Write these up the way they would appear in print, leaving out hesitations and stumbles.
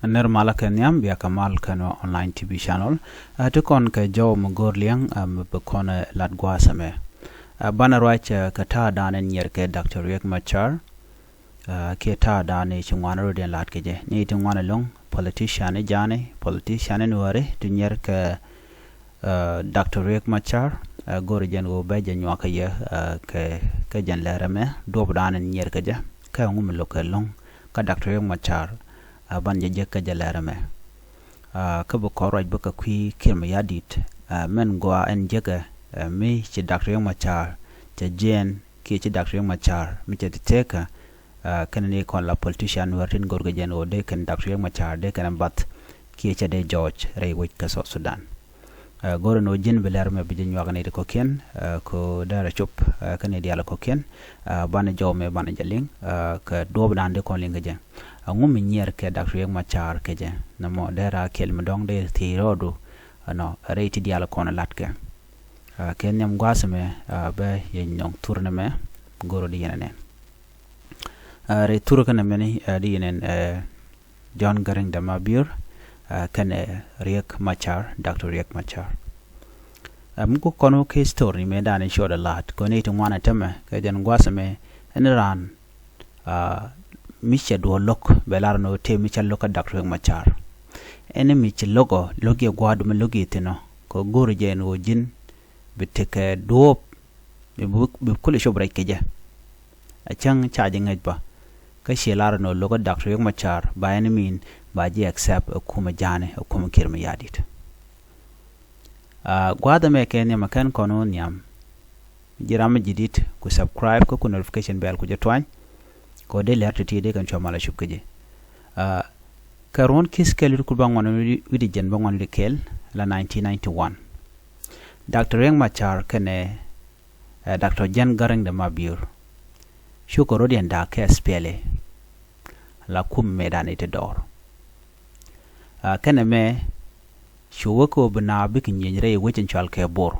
ner malaka nyam bia kamal kano online TV channel to kon ka jaw mogor liang be kon ladgwa same bana right ka ta danen yer ke Dr. Riek Machar ke ta dane chingwana ro den lat ke je ni tingwana long politician jane politician nuare to yer ke Dr. Riek Machar gor jen go be je nywa ka ye ke jen lerame do danen yer ke je ka ngum lokal long ka Dr. Riek Machar ban je ka jalarame ka bu koroj bu ka kwi kirma yadit men go en jega mi ci Dr. Machar te jen ki ci Dr. Machar mi te teka kan ni kon la politician wartin gorgo jen o de kan Dr. Machar de kan bat ki ci de George ray wit ka so Sudan goro no jin belarme bi jin wagane de ko ken ko dara chop kan ni diala ko ken ban jawme ban jaling ka dob dan de kon linga jen ngum nyer ke Dr. Machar ke je na mo dera kel mdong de ti rodu no reiti diala kono latke ken nyam gwasme be yen nyong turne me goro di yenene re turu kana meni di yenen John Garang da mabir kan Riek Machar Dr. Riek Machar muko kono ke story me dane shoda lat ko ne to wana teme ke jen gwasme enran miche do lok belarno te miche loka Dr. Machar ene miche logo logi gwadu me logi tino ko goro je no jin biteke do be kule sho break keje a chang charging ngajba ka shelar no logo Dr. Machar ba ene min ba ji accept kuma jane kuma kirma yadit gwada me ken ma kan kono nyam jirama jidit ku subscribe ko ku notification bell ku je twany ko de lerti ti de kan chomala shukje karon kis kelir ku bangwan widi jen bangwan de kel la 1991 Dr. Riek Machar kene Dr. Jen Garang de Mabur shukoro den da ke spele la kum medane te dor kene me shuwako bna bikin yenre wechin chal ke bor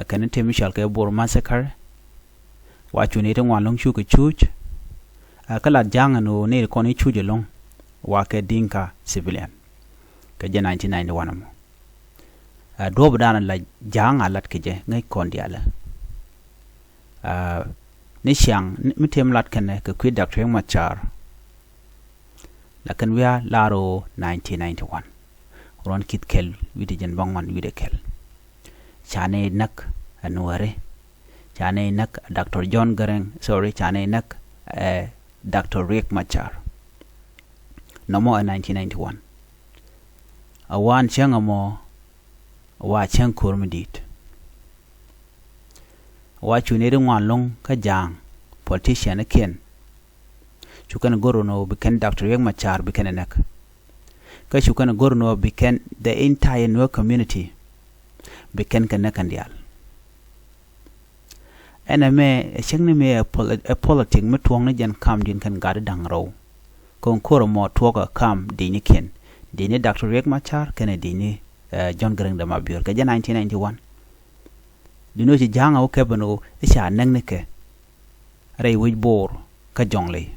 kene te mi chal ke bor massacre wachu ne tengwa long shu ke chuch kala janga no ne ko ni chuje long wa ke dinka civilian ke je 1991 mo do bdana la janga lat ke je ngai kon diala ne shang mi tem lat kene ke kwi Dr. Machar la kan wiya laro 1991 ron kit kel widi jen bangwan wide kel chane nak anuare chane nak Dr. John Garang chane nak Dr. Riek Machar no mo 1991 awan changamo wa chang kurmidit wa chunere ngwalong ka jang politician ken chukan gorono biken Dr. Riek Machar biken nak ka chukan gorono biken the entire Nuer community biken kan dial ename chengni me a politic me tuong ne jan kam din kan gada dangro kon koro mo tuoga kam dini ken dini Dr. Riek Machar ken dini John Garang da mabur ka 1991 dino ci janga o kebano isha nangne ke ray wij bor ka jongle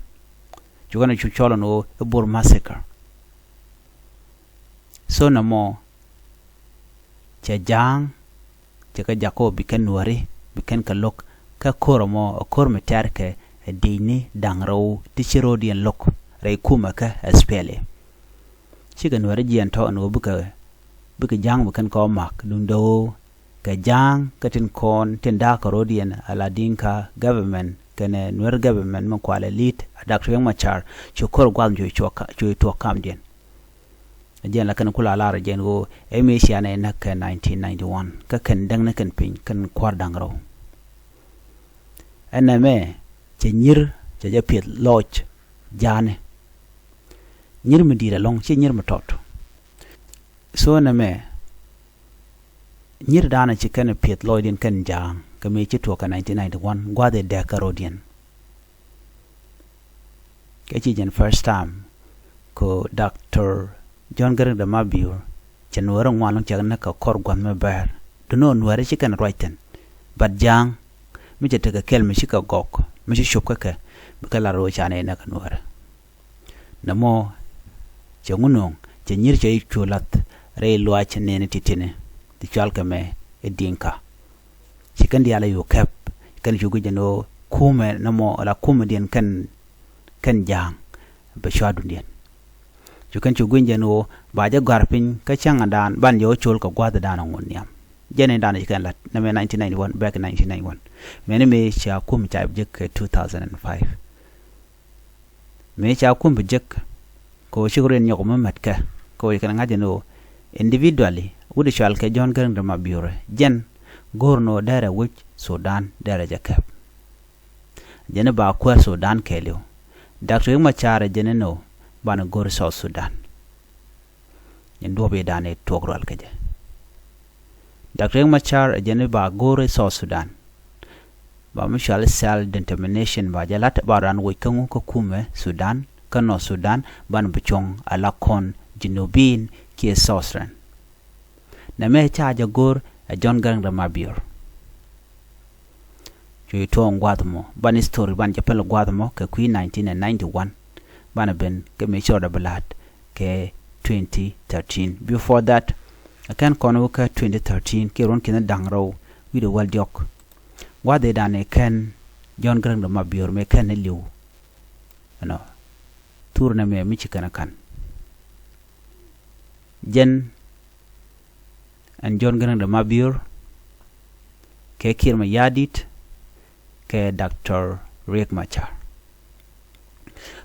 jugana chu cholano bor massacre so na mo cha jang cha ka jako biken wari biken ka lok ka koromo korme terke dini dangro tichiro dien lok ray kuma ka spele chigan wari jian to no buka jang bukan ko mak dundo ka jang katin kon tenda karodian aladinka government kene Nuer government man kwale lit Dr. Machar chukor gwal jo to kam den jen la kan kula lara jen go emission na nak 1991 ka kan dang na kan pin kan kwar dangro ename che nyir che japet loch jane nyir medira long che nyir matot so na me nyir dana ci kan pet loidin kan jang ka me ci to ka 1991 gwade de karodian ke ci jen first time ko Dr. John Garang da mabur chen wara ngwalong ci na ka kor gwan me ber do no nware ci kan roiten bad jang mi jete ka kel mi ci ka gok mi ci shop ka ka la ro chane na kan wara namo changunong chanyir chay chulat re lwa chanene titine ti chalka me edinka chikan diala yo kep kan jugu jano kume namo la kume dien kan jang ba shadu dien jukan jugu jano baja garpin ka changadan ban yo chul ka gwada dana ngonyam jene dana chikan lat na 1991 back in 1991 mene me cha kum cha jek 2005 me cha kum jek ko shiguren nyoko matka ko kan ngajano individually wude shal ke John Garang da Mabior jen gorno dara wich Sudan dara jakap jene ba kwa Sudan kelio Dr. Machar jene no bana gor South Sudan ndo be dane togral keje Dr. Machar jene ba gor South Sudan ba mishal self determination ba jalat baran wikangu ko kume Sudan kano Sudan ban bichong alakon jinubin ki South Sudan na me chaja gor John Garang da Mabior Joy to ngwadmo ban story ban japel ngwadmo ke 1991 ban ben ke me shoda blood ke 2013 before that akan kono ka 2013 ke ron kin dangro wi do wal jok wade dane ken John Garang da Mabior me ken liu no tourna me mi chikana kan jen and John Garang da Mabior ke Kiir Mayadit ke Dr. Riek Machar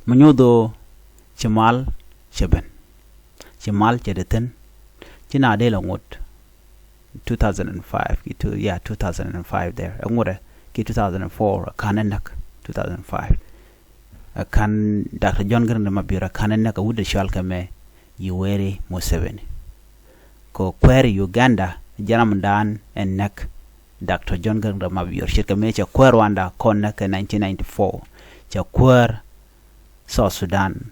manyodo chimal cheben chimal chedeten china de longot 2005 to 2005 there ngore ki 2004 kananak 2005 kan Dr. John Garang da Mabior kananak wude shalka me Yoweri Museveni ko kweri Uganda janam dan en nek Dr. John Garang da Mabior shirka me cha kwer Rwanda kon nek 1994 cha kwer South Sudan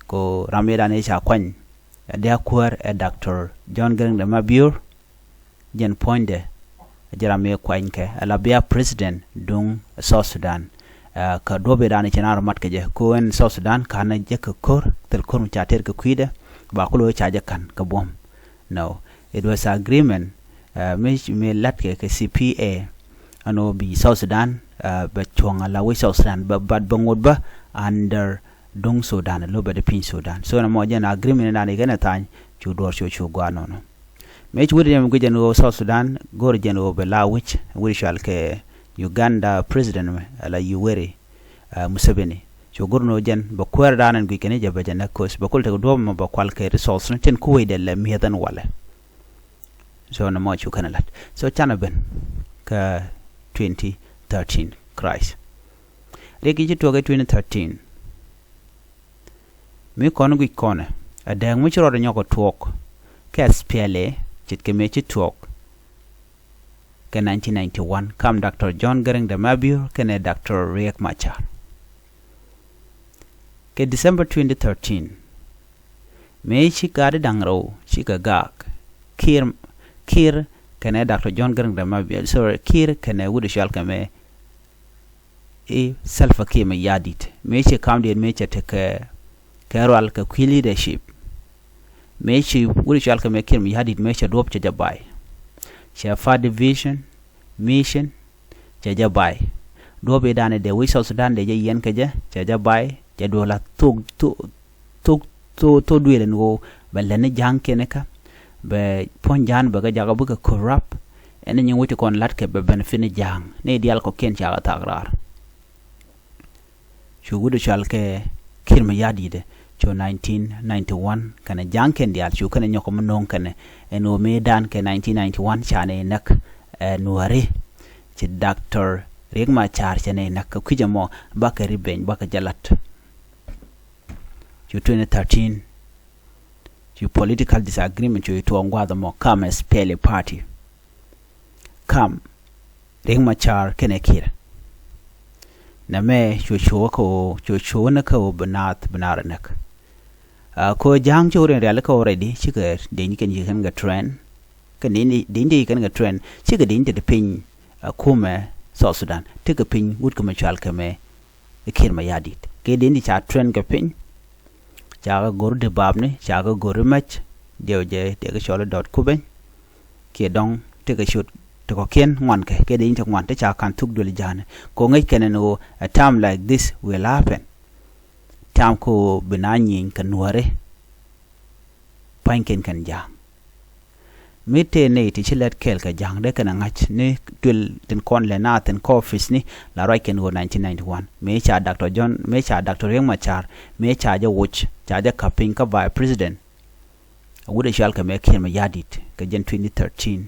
ko rameda ne cha kwan dia kwer Dr. John Garang da Mabior jen poinde jarame kwan ke alabia president dung South Sudan ka dobe dane chanar mat ke je ko en South Sudan kana je ka kor tel kor cha ter ka kuide ba kulo cha je kan ka bom no it was agreement me latke ke CPA ano bi South Sudan ba chonga la we South Sudan ba bangod ba under dung Sudan lo ba de pin Sudan so na mo jen agreement na ne gana tan chu dor chu gwano no me chu de me gjen o South Sudan gor jen o be la which we shall ke Uganda president la Yoweri Museveni so gorno jen ba kwer danan gu kene je ba jen ko ba kulte do mo ba kwal ke resource ten ku we de le mi dan wala so na mo chu kanalat so chana ben ka 2013 Christ legi ji to ga 2013 mi kono gu kone adang mu chiro nyoko twok ke SPLA chit ke me chi twok ke 1991 kam Dr. John Garang da Mabior ke ne Dr. Riek Machar ke December 2013 me chi ka de dangro chi ka gak Kiir kene Dr. John Garang da Mabior so Kiir kene wudu shal kame e self kime yadit me chi kam de me chi te ke kerwal ka leadership me chi wudu shal kame Kiir mi yadit me chi dop cha jabai cha fa division mission cha jabai dobe dane de we South Sudan de yen ka ja cha jabai cha dola to duele no balene janke ne ka be ponjan be ga jaga bu ka corrupt ene nyi wuti kon lat ke be benefit ni jang ne dial ko ken cha tagrar chu gudu chal ke Kiir Mayadit de cho 1991 kana janken dial chu kana nyoko non kana eno medan ke 1991 chane nak nuare ci Dr. Riek Machar chane nak kujamo bakari ben baka jalat chu 2013 chu political disagreement chu to ngwada mo kam SPLA party kam Riek Machar kene Kiir na me chu na ko banar nak ko jang chu re real ko already chi ga den ken yi kan ga trend kan ni din kan ga trend chi ga din de pin kuma South Sudan te ga pin wut ko machal kame Kiir Mayadit ke din cha trend ga pin chaga gor de babni chaga gor mach dewje te ga cholo dot kuben ke dong te ga shoot to ko ken ngwan ke de inte ngwan te cha kan tuk dul jane ko ngai kenen o a time like this will happen tam ko binanyin kan ware panken kan ja mete ne ti chilet kel ka jang de kan ngach ne dul ten kon le na ten ko office ni la right ken go 1991 me cha Dr. John me cha Dr. Riek Machar me cha ja wuch cha ja kapin ka by president wude shal ka me ken ma yadit ka jen 2013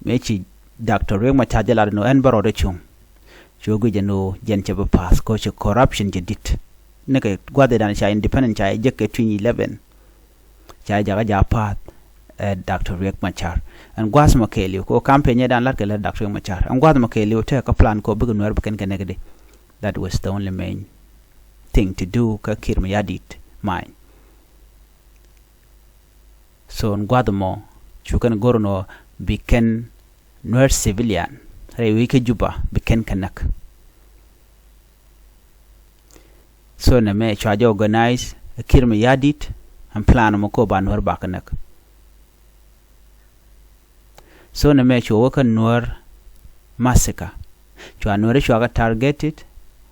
me chi Dr. Riek Machar ja la no en baro de chung jogu jeno jen che pass ko che corruption je dit ne ka gwade dan cha independent cha je ke 2011 cha ja ja pat Dr. Riek Machar and gwas makeli ko campaign dan lat ke la Dr. Riek Machar and gwas makeli te ka plan ko bugun wer beken kenegde that was the only main thing to do ka Kiir ma yadit mine so ngwadmo chukan gorno biken Nuer civilian re wike juba biken kanak so na me charge organize Kiir ma yadit and plan mo ko ban Nuer bakanak so na me cho ka Nuer massacre cho Nuer cho ga targeted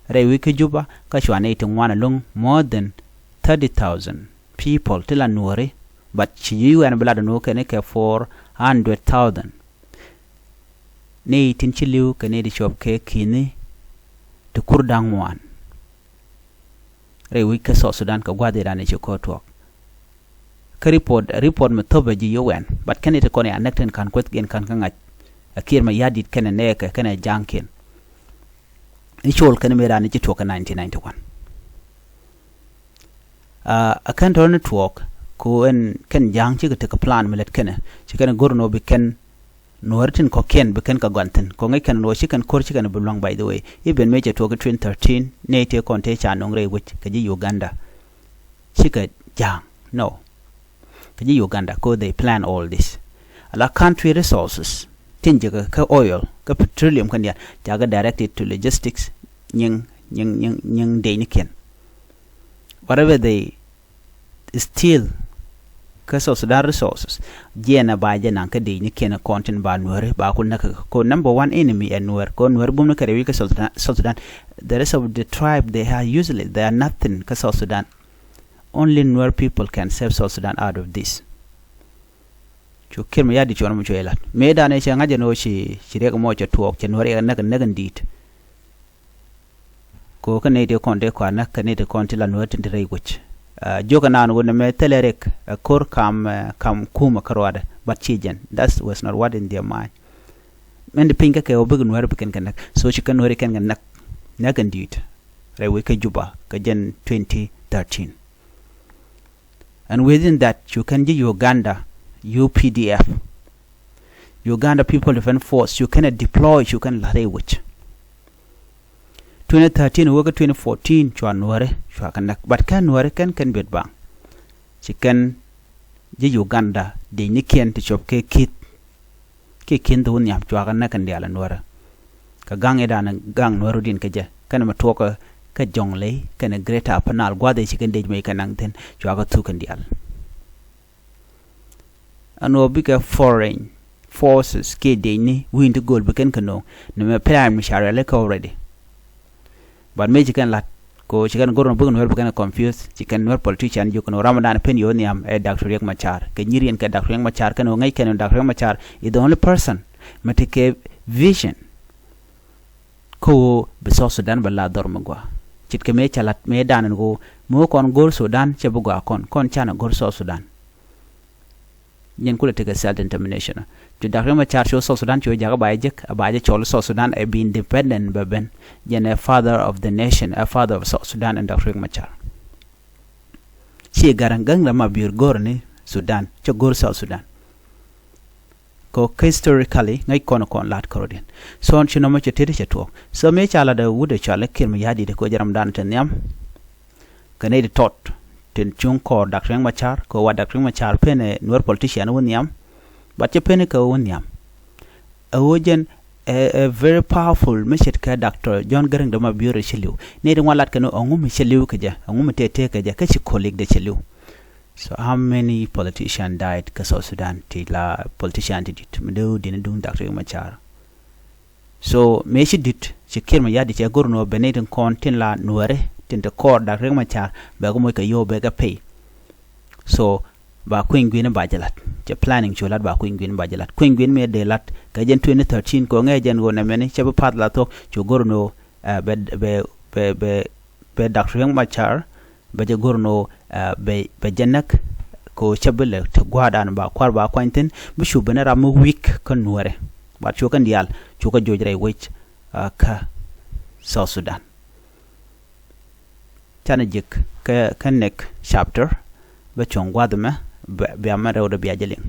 re wike juba ka cho ne tin wana long more than 30,000 people tila Nuer but you and blood no ke 400,000 ne tin chiliu ke ne di shop ke kini to kurdang wan re wike so Sudan ka gwade rane che ko to ka report me tobe ji UN but kan it ko ne anekten kan kwet gen kan kan Kiir ma yadit ken ne ke ken jankin ni chol ken me rane che to ka 1991 akan to network ko en ken jang chi ka plan melet ken chi ken gorno bi ken Nuertin ko ken be ken ka gwanten ko ngai ken lo chi ken kor chi ken belong by the way even me che to 2013 ne te kon te cha nongre wich ka ji Uganda chi ka jang no ka ji Uganda ko they plan all this ala country resources tinje ka oil ka petroleum kan ya jaga directed to logistics nying de ni ken whatever they steal ka so Sudan resources jena ba jena ka de ni ken content ba Nuer ba kun na ko number one enemy and Nuer ko Nuer bum na kare wi ka Sudan the rest of the tribe they are usually they are nothing ka South Sudan only Nuer people can save South Sudan out of this cho Kiir ma yadi cho no cho elat me da ne che ngaje no shi re ko mo cho tuok che Nuer na kan dit ko ka ne de kon de ko na ka ne de kon ti la Nuer tin re wich joka nan wona me telerek kor kam kuma karwada but chijen that was not what in their mind men de pinga ke obugun wer beken kan so chi kan wori kan nak nagan dit re we ka juba ka jen 2013 and within that you can give Uganda UPDF Uganda People Defense Force you can deploy you can lare which 2013 woga 2014 chuan Nuer chwa kan but kan Nuer kan bet bang chicken je Uganda de ni ken to chop ke kin do nyam chwa kan kan dia la Nuer ka gang edan gang Nuer din ke je kan ma to ka jongle kan greater panal gwade chicken de me kan ten chwa ka tu kan dia ano bigger foreign forces ke de ni win to goal beken kano no me prime machar le ka already but me chicken lat ko chicken gorno bugun wer bukan confused chicken wer politician you kono Ramadan pen yo niam Dr. Riek Machar ke nyirien ke Dr. Riek Machar kan ngai ken Dr. Riek Machar is the only person matike vision ko be South Sudan balla dormagwa chitke me chalat me danan go mo kon gor Sudan che bugwa kon chana gor South Sudan yen kula take self determination to Dr. Riek Machar show South Sudan cho jaga baje cholo South Sudan e be independent baben yen a father of the nation a father of South Sudan and Dr. Riek Machar chi garang la ma bir gor ni Sudan cho gor South Sudan ko historically ngai kon lat korodin so on chino ma che tede che to so me chala da wude chala Kiir ma yadi de ko jaram dan ten yam kane de tot ten chung ko Dr. Riek Machar ko wa Dr. Riek Machar pene Nuer politician won yam but che pene ko won yam a wojen a very powerful message ka Dr. John Garang da ma biyo shiliu ne din walat kanu ongu shiliu kaja ongu tete kaja ka shi colleague da shiliu. So how many politicians died ka South Sudan ti la politician ti dit mdo din dun Dr. Machar. So me shi dit shi kirma yadi che gorno benedin kon tin la nuare tin de kor Dr. Machar ba go moy ka yo be ga pay. So ba queen gwin ba jalat je planning cholat ba queen gwin ba jalat queen gwin me de lat ka jen 2013 ko nge jen go na meni che ba pat la to cho gorno be Dr. Machar ba je gorno be jenak ko chabele to gwadan ba kwar ba kwantin bu shu bana ram week kan nuare ba cho kan dial cho ka jojre wech ka South Sudan tana jik ka nek chapter ba chongwa dama be amara oda biajeling